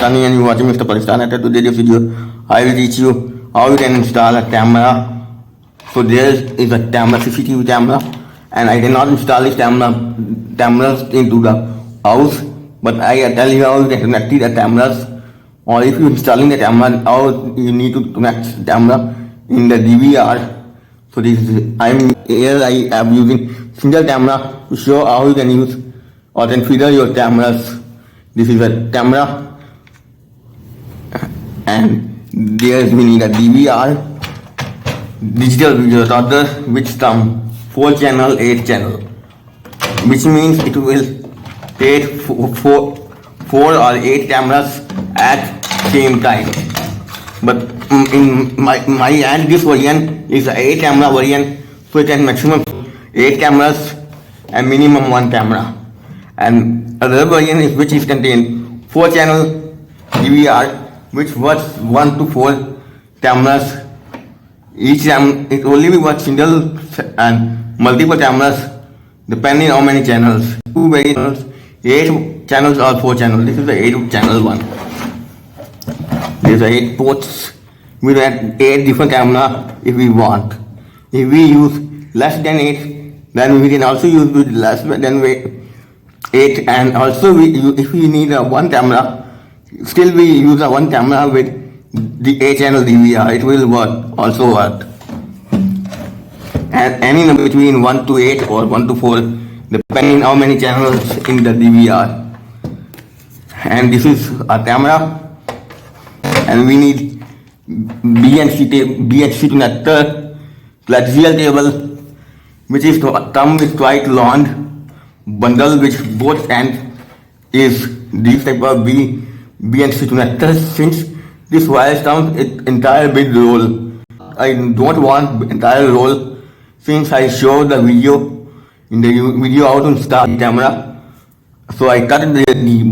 Pakistani and you are watching Mr. Pakistan. At today's video, I will teach you how you can install a camera. So there is a camera, CCTV camera, and I cannot install this cameras into the house, but I tell you how you can connect the cameras, or if you installing the camera, how you need to connect the camera in the DVR. So this is I am using single camera to show how you can use or configure your cameras. This is a camera, and there we need a DVR, digital video recorder, which come 4 channel, 8 channel, which means it will take 4 or 8 cameras at same time. But in my end, this version is a 8 camera version, so it has maximum 8 cameras and minimum 1 camera. And another version is which is contain 4 channel DVR, which works 1 to 4 cameras. Each time it only be works single and multiple cameras depending on how many channels. 2 channels, 8 channels or 4 channels. This is the 8 channel one. There's 8 ports. We have 8 different camera if we want. If we use less than 8, then we can also use with less than 8, and also if we need a 1 camera, still we use a 1 camera with the 8 channel DVR. It will also work. And any number between 1 to 8 or 1 to 4, depending how many channels in the DVR. And this is a camera, and we need BNC connector, coaxial cable, which is come with quite long bundle, which both ends is this type of BNC connector. Since this wire comes entire big roll, I don't want entire roll, since I showed the video in the video how to install the camera. So I cut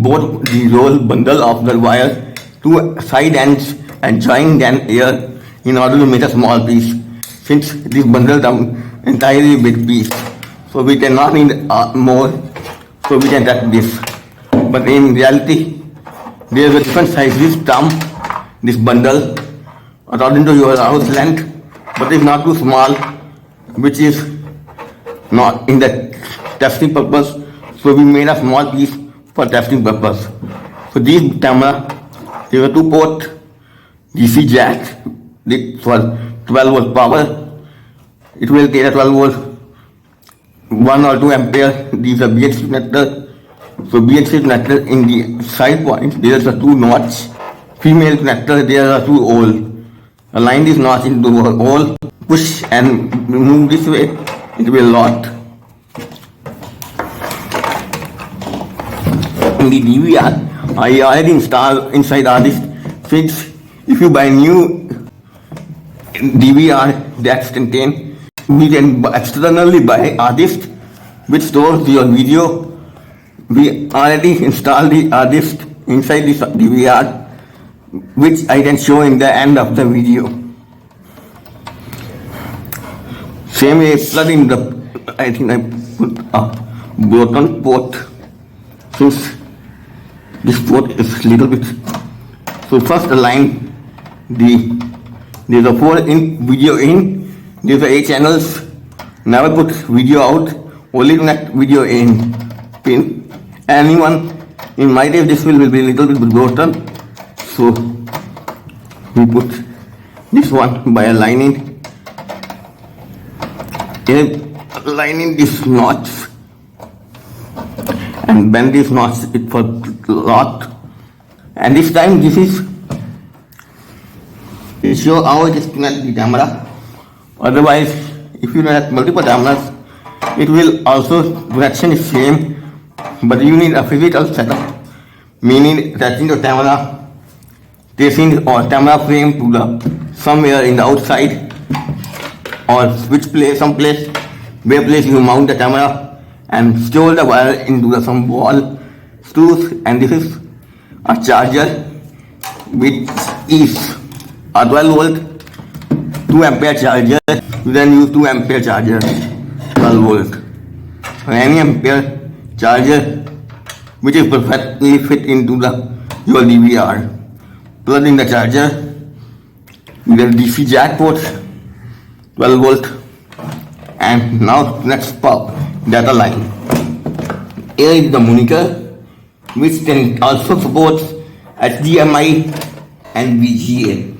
both the roll bundle of the wire to side ends and join them here in order to make a small piece, since this bundle down entirely big piece. So we cannot need more, so we can cut this. But in reality, there is a different sizes come this bundle according to your house length, but it's not too small, which is not in the testing purpose. So we made a small piece for testing purpose. So this camera, there are 2 port DC jack for 12 volt power. It will take a 12 volt 1 or 2 ampere. These are BNC connector. So BNC connector, in the side point there is a 2 notch. Female connector, there are 2 hole. Align this notch into a hole, push and move this way, it will lock. In the DVR, I already installed inside all this. Since if you buy new DVR that's contain, we can externally buy disk which stores your video. We already installed the disk inside this DVR, which I can show in the end of the video. Same way, plug in the, I think I put a broken port, since this port is little bit. So first align there's a 4 in video in, there's a 8 channels. Never put video out, only connect video in pin. Anyone, in my case this will be a little bit broken, so we put this one by aligning this notch and bend this notch it for lock. And this time this is to show how it is connect the camera. Otherwise, if you have multiple cameras, it will also connection is same, but you need a physical setup, meaning attaching the camera, tracing or camera frame to the somewhere in the outside, or which place, some place where place you mount the camera and store the wire into some wall screws. And this is a charger which is a 12 volt 2 ampere charger. You then use 2 ampere charger, 12 volt, or any ampere charger which is perfectly fit into the your DVR. Plug in the charger, the DC jack port, 12 volt, and now let's pop data line. Here is the monitor, which can also support HDMI and VGA,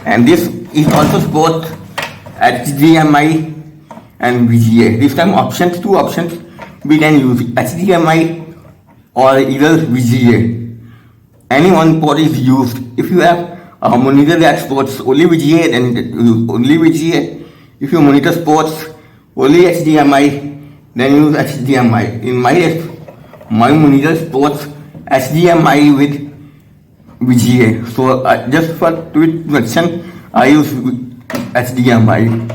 and this is also support HDMI and VGA. This time two options, we can use HDMI or either VGA. Any one port is used. If you have a monitor that supports only VGA, then use only VGA. If your monitor supports only HDMI, then use HDMI. In my case, my monitor supports HDMI with VGA. So just for quick connection, I use HDMI.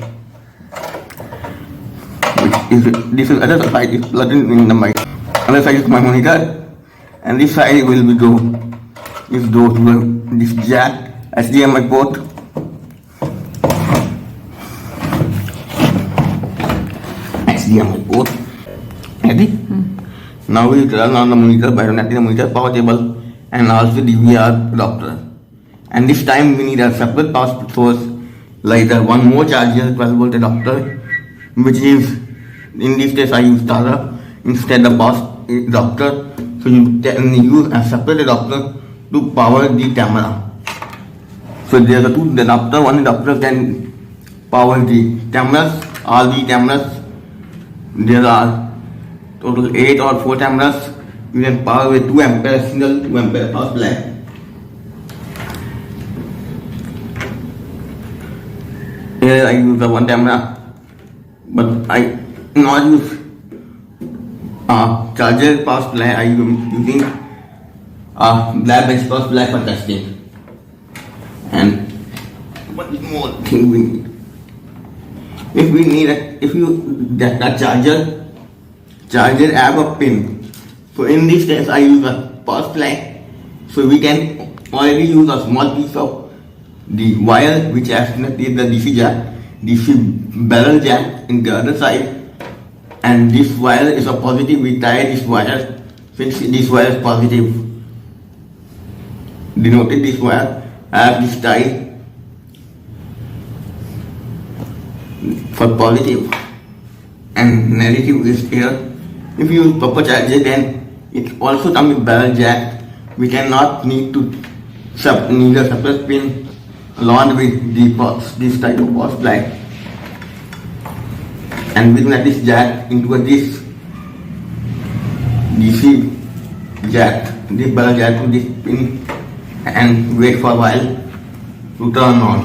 This is other side is plugged in the mic. Other side is my monitor, and this side will be go to this jack HDMI port. HDMI port. Ready? Now we turn on the monitor by connecting the monitor, power cable, and also DVR adapter. And this time we need a separate power source, like one more charger, 12 volt adapter, which is in this case I use Tara instead of power adapter. So you can use a separate adapter to power the camera. So there are two adapter. One adapter can power the cameras, all the cameras. There are total 8 or 4 cameras. You can power with 2 ampere single 2 ampere power supply. Here I use the one camera, but I not use charger power supply. I am using black bench power supply for testing. And what more thing we need? If you get a charger have a pin. So in this case I use a power supply. So we can already use a small piece of the wire which has connected the DC barrel jack in the other side, and this wire is a positive. We tie this wire, since this wire is positive, denoted this wire. I have this tie for positive, and negative is here. If you use proper charger, then it also comes with barrel jack. We cannot need a separate pin along with this type of power supply, and we connect this jack into this DC jack, this barrel jack to this pin, and wait for a while to turn on.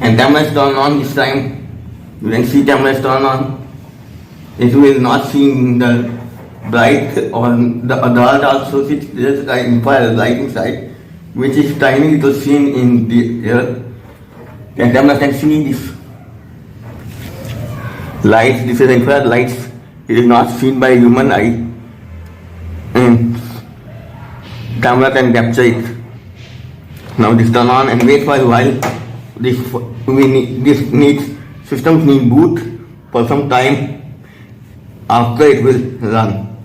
And camera is turned on this time. You can see camera is turned on. It will not see in the bright or the adult also. There's an infrared light inside, which is tiny little seen in the air. The camera can see this light. This is infrared lights. It is not seen by human eye. Camera can capture it. Now this turn on and wait for a while. Systems need boot for some time. After it will run.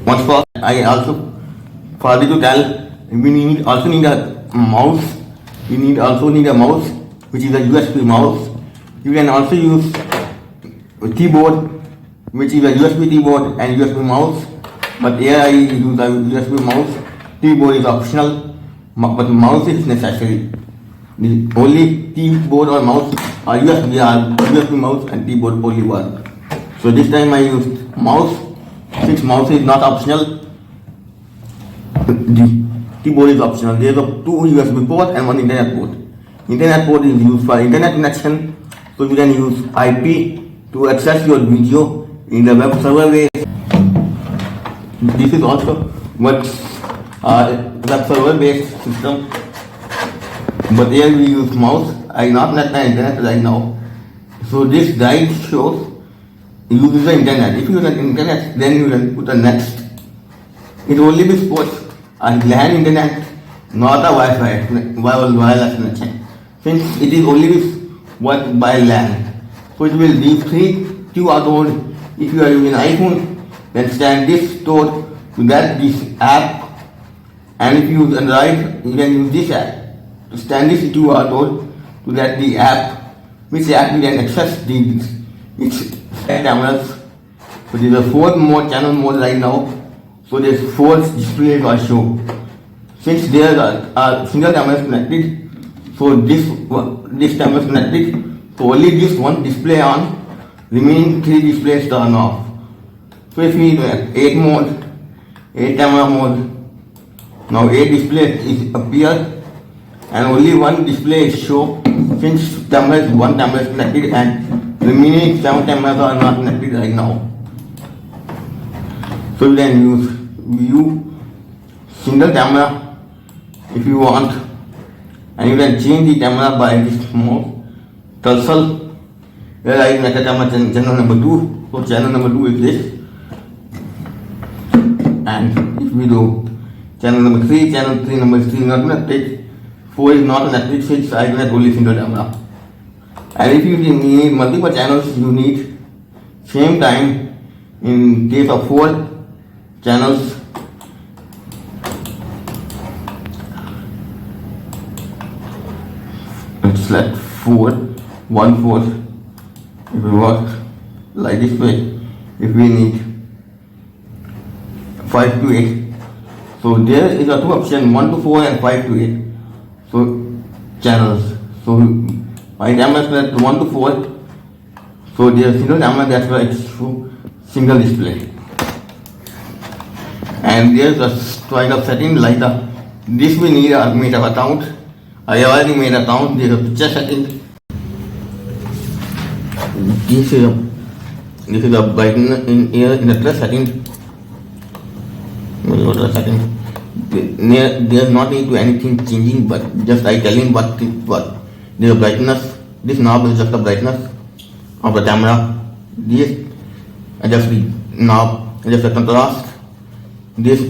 Once for I also forgot to tell, we also need a mouse. We also need a mouse, which is a USB mouse. You can also use a keyboard, which is a USB keyboard and USB mouse. But here I use a USB mouse. Keyboard is optional, but mouse is necessary. The only keyboard or mouse are USB mouse and keyboard only work. So this time I used mouse. Since mouse is not optional, the keyboard is optional. There are 2 USB ports and 1 internet port. Internet port is used for internet connection. So you can use IP to access your video in the web server way. This is also web server based system. But here we use mouse. I not connect the internet right now. So this guide shows uses the internet. If you use the internet, then you can put a next. It only be supports a LAN internet, not a Wi-Fi, wireless connection. Since it is only work by LAN, so it will leave 3 QR code. If you are using iPhone, then scan this code to get this app And if you use Android, you can use this app. To scan this QR code to get the app, which app you can access its cameras. So there's a 4 more channel mode right now. So there's 4 displays or show. Since there are single cameras connected, so this camera is connected, so only this one display on, remaining 3 displays turn off. So if we 8 mode, 8 camera mode, now 8 displays is appear and only 1 display is show, since one camera is connected and remaining 7 cameras are not connected right now. So you can use view single camera if you want, and you can change the camera by this small cursor. Here I make a camera channel number 2. So channel number 2 is this, and if we do channel number 3, channel 3 number 3 not connected, 4 is not connected, 6 I connect only single camera. And if you need multiple channels, you need same time. In case of 4 channels, select 4, 1 4. If we work like this way, if we need 5 to 8, so there is a 2 option, 1 to 4 and 5 to 8. So channels. So my camera is set 1 to 4. So there is single camera, that's why it's single display. And there's a kind of setting like this we need a made of account. I already made an account. There's a picture setting. This is a brightness in here in the plus setting. There's not need to anything changing, but just I telling what there's a brightness. This knob is just the brightness of the camera. This adjust the knob, adjust the contrast. This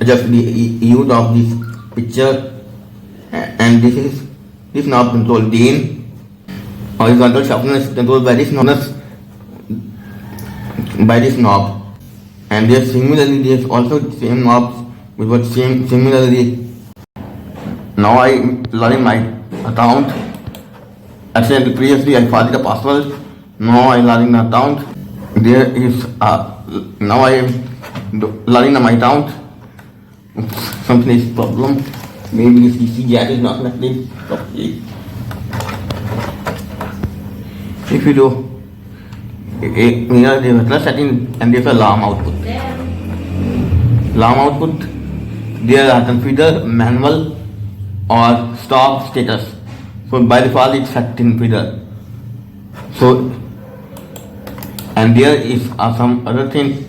adjust the use of this picture, and this knob control gain. Horizontal sharpness controlled by this knob. And there's also same knobs with what similarly. Now I log in my account. Actually previously I forgot the password. Now I log in the account. There is now I am logging in my account. Something is problem. Maybe this PC jack is not connected. Okay. If you do here there is a plus setting and there is a alarm output. Alarm output, there are configure manual or stop status. So by default it's set in configure. So and there is some other things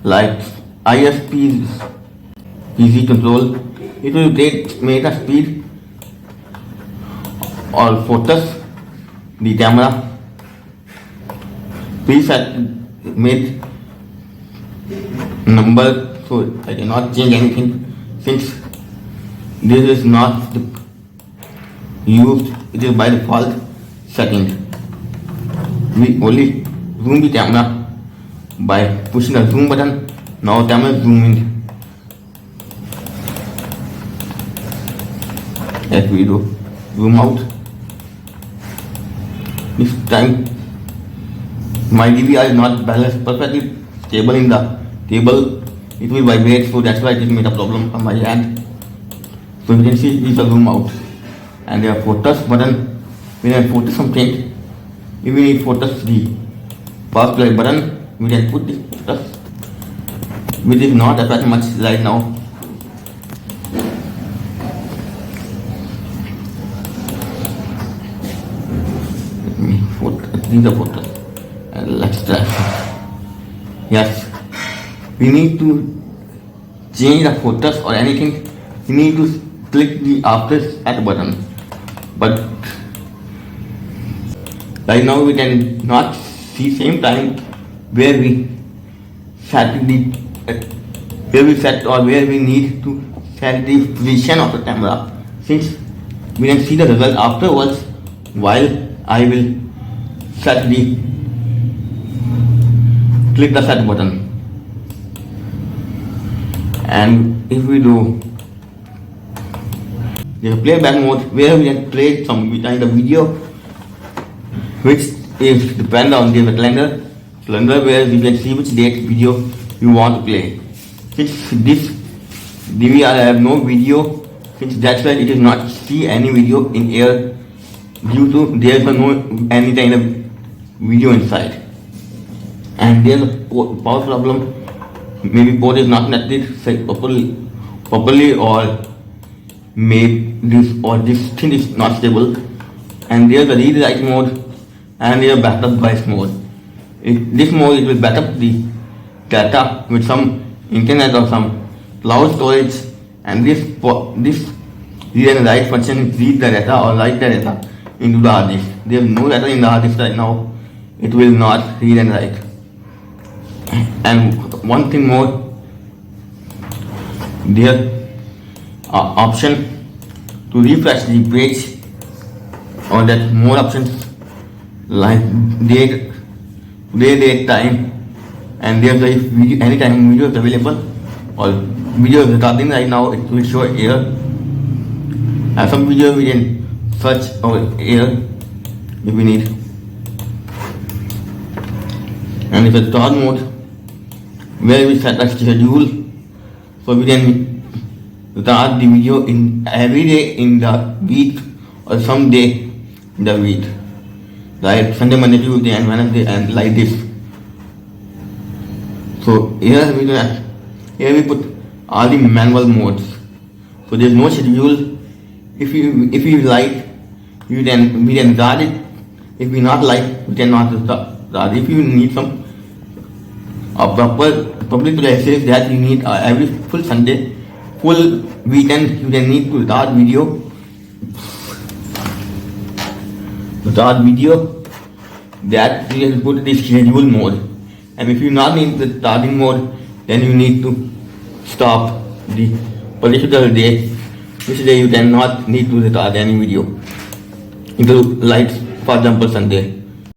like ISP's easy control. It will make a speed or focus the camera. Preset made number, so I cannot change anything since this is not used. It is by default setting. We only zoom the camera by pushing the zoom button. Now camera is zooming. As we do zoom out. This time my DVR is not balanced perfectly stable in the table. It will vibrate, so that's why it made a problem on my hand. So you can see this is a zoom out, and there are focus button. We can focus something. If we need focus the fast play button, we can put this focus, which is not that much right now. These are focus. Let's try. Yes, we need to change the focus or anything. We need to click the after set button, but right now we can not see same time where we set or where we need to set the position of the camera, since we can see the result afterwards while I will set the click the set button. And if we do There's a playback mode where we can play some kind of video, which is depend on the calendar where you can see which date video you want to play. Since this DVR have no video, since that's why it is not see any video in air due to there's no any kind of video inside. And there's a power problem. Maybe port is not connected properly, or maybe this thing is not stable. And there's a read write mode and there's a backup device mode. This mode, it will back up the data with some internet or some cloud storage, and this read and write function read the data or write the data into the hard disk. There is no data in the hard disk right now. It will not read and write. And one thing more, there option to refresh the page, or that more options like date, time, and there's a video, anytime video is available or video is recording right now, it will show error. And some video we can search our error if we need. And it's a start mode where we set a schedule, so we can start the video in every day in the week or some day in the week, like Sunday, Monday, Tuesday and Wednesday, and like this. So here we put all the manual modes. So there's no schedule. If you like, we can start it. If we not like, we cannot start. If you need some proper public places that you need every full Sunday, full weekend, you can need to start video. That you can put the schedule mode. And if you not need the starting mode, then you need to stop the particular day, which day you cannot need to start any video. Like for example Sunday.